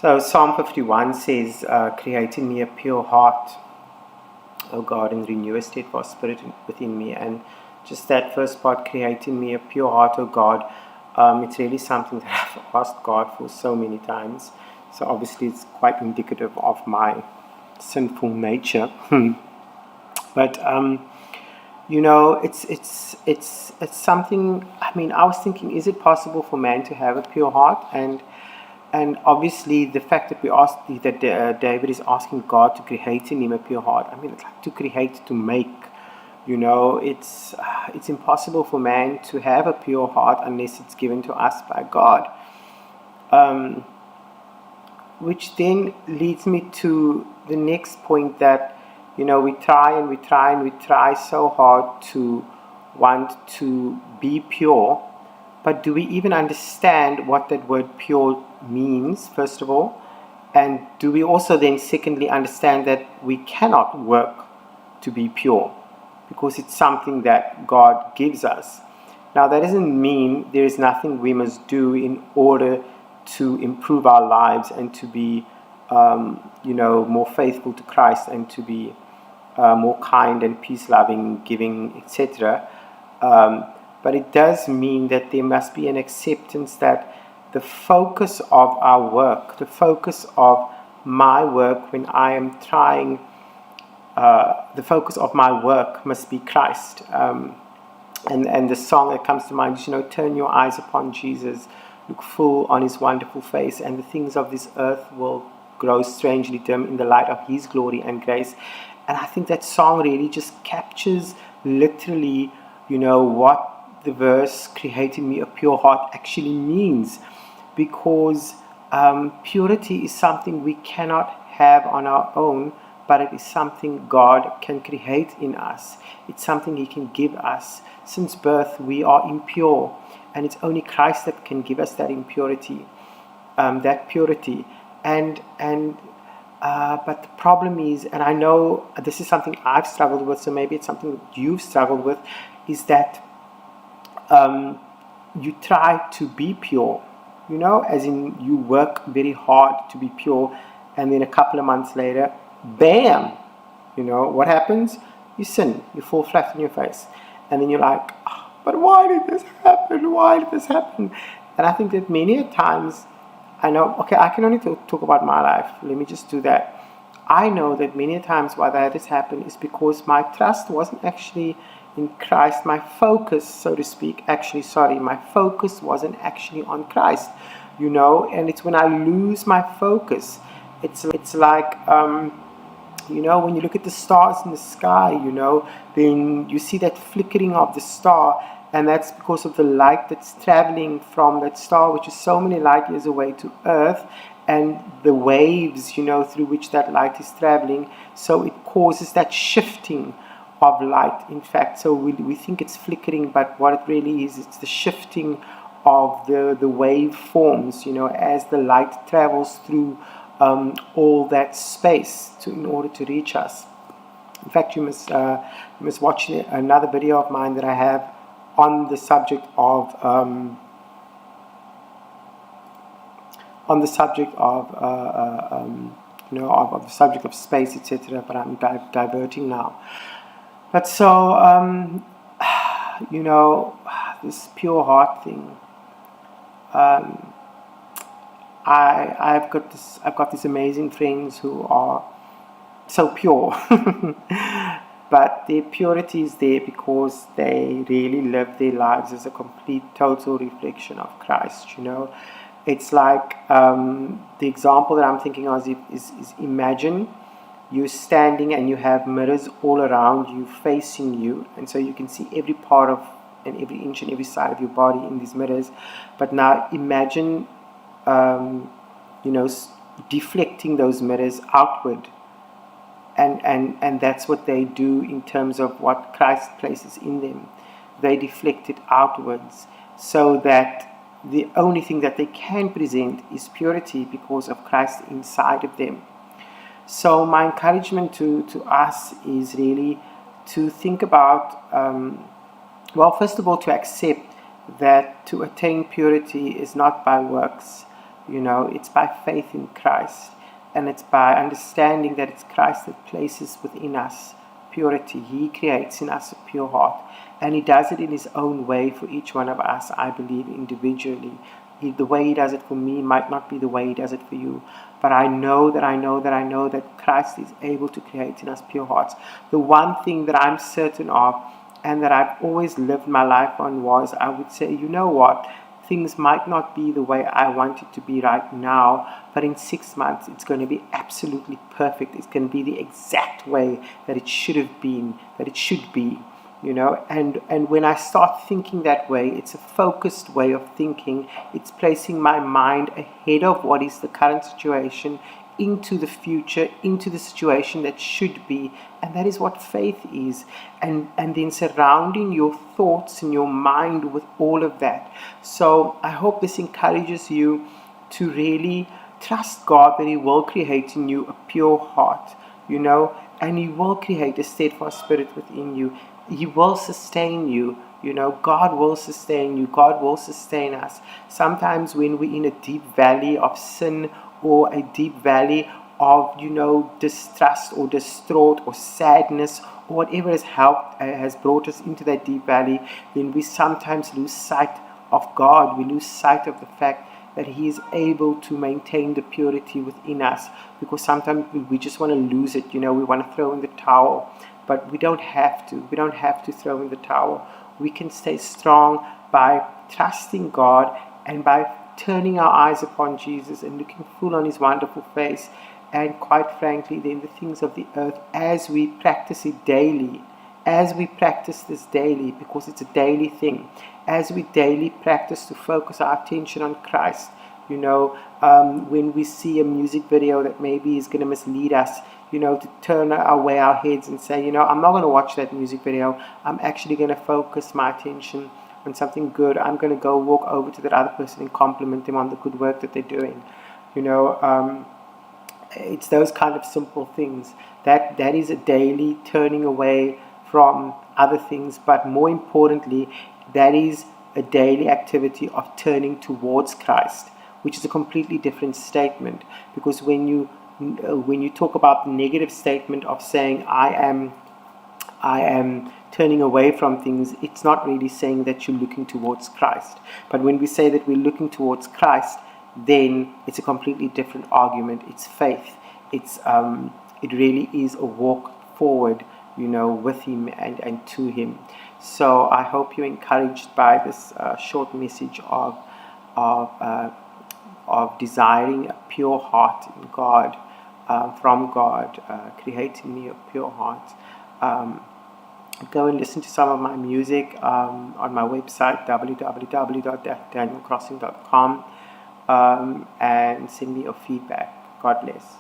So Psalm 51 says, create in me a pure heart, O God, and renew a steadfast spirit within me. And just that first part, create in me a pure heart, O God, it's really something that I've asked God for so many times. So obviously it's quite indicative of my sinful nature. But it's something. I mean, I was thinking, is it possible for man to have a pure heart? And obviously, the fact that David is asking God to create in him a pure heart. I mean, it's like to create, to make. It's impossible for man to have a pure heart unless it's given to us by God. Which then leads me to the next point that, we try so hard to want to be pure, but do we even understand what that word pure means, first of all? And do we also then, secondly, understand that we cannot work to be pure because it's something that God gives us? Now, that doesn't mean there is nothing we must do in order to improve our lives and to be, more faithful to Christ and to be more kind and peace-loving, giving, etc. But it does mean that there must be an acceptance that the focus of our work, the focus of my work when I am trying, the focus of my work must be Christ. And the song that comes to mind is, turn your eyes upon Jesus, look full on his wonderful face, and the things of this earth will grow strangely dim in the light of his glory and grace. And I think that song really just captures literally, what the verse, creating me a pure heart, actually means. Because purity is something we cannot have on our own, but it is something God can create in us. It's something he can give us. Since birth, we are impure, and it's only Christ that can give us that impurity, that purity. But the problem is, and I know this is something I've struggled with, so maybe it's something you've struggled with, is that you try to be pure, as in you work very hard to be pure, and then a couple of months later, bam, what happens? You sin, you fall flat on your face, and then you're like, oh, but why did this happen? Why did this happen? And I think that many times, I know, okay, I can only talk about my life. Let me just do that. I know that many times why that has happened is because my trust wasn't actually in Christ. My focus, so to speak, my focus wasn't actually on Christ, and it's when I lose my focus. It's like, when you look at the stars in the sky, then you see that flickering of the star, and that's because of the light that's traveling from that star, which is so many light years away, to Earth, and the waves, through which that light is traveling. So it causes that shifting of light, in fact. So we think it's flickering, but what it really is, it's the shifting of the wave forms, as the light travels through all that space in order to reach us. In fact, you must watch another video of mine that I have on the subject of of the subject of space, etc. But I'm diverting now. But so this pure heart thing. I've got these amazing friends who are so pure, but their purity is there because they really live their lives as a complete, total reflection of Christ. It's like the example that I'm thinking of is imagine you're standing and you have mirrors all around you facing you, and so you can see every part of and every inch and every side of your body in these mirrors. But now imagine deflecting those mirrors outward, and that's what they do in terms of what Christ places in them. They deflect it outwards, so that the only thing that they can present is purity because of Christ inside of them. So my encouragement to us is really to think about, first of all, to accept that to attain purity is not by works, It's by faith in Christ, and it's by understanding that it's Christ that places within us purity. He creates in us a pure heart, and He does it in His own way for each one of us, I believe, individually. The way He does it for me might not be the way He does it for you, but I know that Christ is able to create in us pure hearts. The one thing that I'm certain of, and that I've always lived my life on, was I would say, you know what? Things might not be the way I want it to be right now, but in 6 months it's going to be absolutely perfect. It's going to be the exact way that it should have been, that it should be. And when I start thinking that way, it's a focused way of thinking. It's placing my mind ahead of what is the current situation, into the future, into the situation that should be. And that is what faith is. And then surrounding your thoughts and your mind with all of that. So I hope this encourages you to really trust God that He will create in you a pure heart, and He will create a steadfast spirit within you. He will sustain you. God will sustain you. God will sustain us. Sometimes when we're in a deep valley of sin, or a deep valley of, distrust or distraught or sadness, or whatever has brought us into that deep valley, then we sometimes lose sight of God. We lose sight of the fact that He is able to maintain the purity within us, because sometimes we just want to lose it. We want to throw in the towel. But we don't have to. We don't have to throw in the towel. We can stay strong by trusting God, and by turning our eyes upon Jesus and looking full on His wonderful face. And quite frankly, then the things of the earth, as we practice it daily, as we practice this daily, because it's a daily thing, as we daily practice to focus our attention on Christ, when we see a music video that maybe is going to mislead us, to turn away our heads and say, I'm not going to watch that music video. I'm actually going to focus my attention on something good. I'm going to go walk over to that other person and compliment them on the good work that they're doing. It's those kind of simple things. That is a daily turning away from other things, but more importantly, that is a daily activity of turning towards Christ, which is a completely different statement. Because when you talk about the negative statement of saying I am turning away from things, it's not really saying that you're looking towards Christ. But when we say that we're looking towards Christ, then it's a completely different argument. It's faith. It really is a walk forward, with Him and to Him. So I hope you're encouraged by this short message of desiring a pure heart in God, from God, creating me a pure heart. Go and listen to some of my music on my website, www.danielcrossing.com, and send me your feedback. God bless.